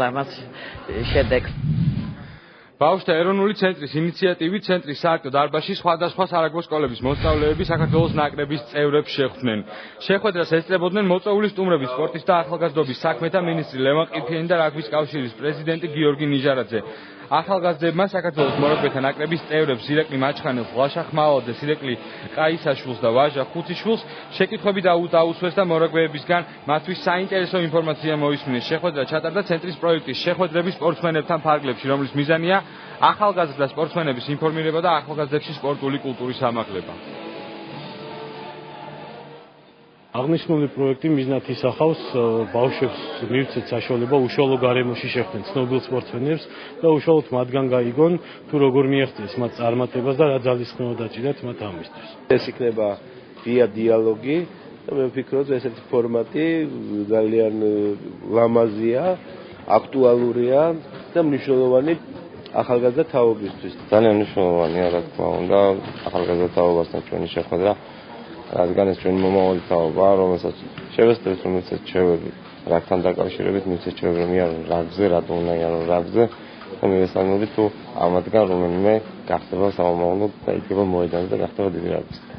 ამას შედეგს ბავშვთა ეროვნული ცენტრის ინიციატივით ცენტრის საერთო დარბაზში სხვადასხვა სარაგბო სკოლების მოსწავლეები საქართველოს ნაკრების წევრებს შეხვდნენ. შეხვედრას ესწრებოდნენ მოწვეული სტუმრების სპორტის და ახალგაზრდობის საქმეთა მინისტრი ლევან ყიფიანი და რაგბის კავშირის პრეზიდენტი გიორგი ნიჟარაძე. ახალგაზრდებმა საქართველოს მორაგბეთა ნაკრების წევრებს ირაკლი მაჩხანელს, ლაშა ხმალაძეს, ირაკლი ყაისაშვილს და ვაჟა ხუთიშვილს შეკითხვები დაუსვეს და მორაგბეებისგან მათთვის საინტერესო ინფორმაცია მოისმინეს. შეხვედრა ჩატარდა ცენტრის პროექტის შეხვედრების სპორტსმენებთან ფარგლებში, რომლის მიზანია ახალგაზრდა სპორტსმენების ინფორმირება და ახალგაზრდებში სპორტული კულტურის ამაღლება. აღნიშნული პროექტი მიზნად ისახავს ბავშვებს მივცეთ საშუალება უშუალო გარემოში შეხვდნენ ცნობილ სპორტსმენებს და უშუალოდ მათგან გაიგონ თუ როგორ მიაღწიეს მათ წარმატებას და რა ძალისხმევა დაჭირათ მათ ამისთვის. ეს იქნება ღია დიალოგი და მე ვფიქრობ, ესეთი ფორმატი ძალიან ლამაზია, აქტუალურია და მნიშვნელოვანი ახალგაზრდა თაობისთვის. ძალიან მნიშვნელოვანია, რა თქმა უნდა, ახალგაზრდა თაობასთან ჩვენი შეხვედრა. რადგან ეს ჩვენი მომავალი თაობა, რომელსაც შევესწრებთ, რომელსაც შევები რაგთან დაკავშირებით მივცეთ ჩვენი მიარონ რაგზე, რატომ უნდა იარონ რაგზე და მივესალმებით თუ ამათგან რომელიმე გახდება სამომავლოდ და იქება მოედანზე და გახდება დიდი რაგბისტი.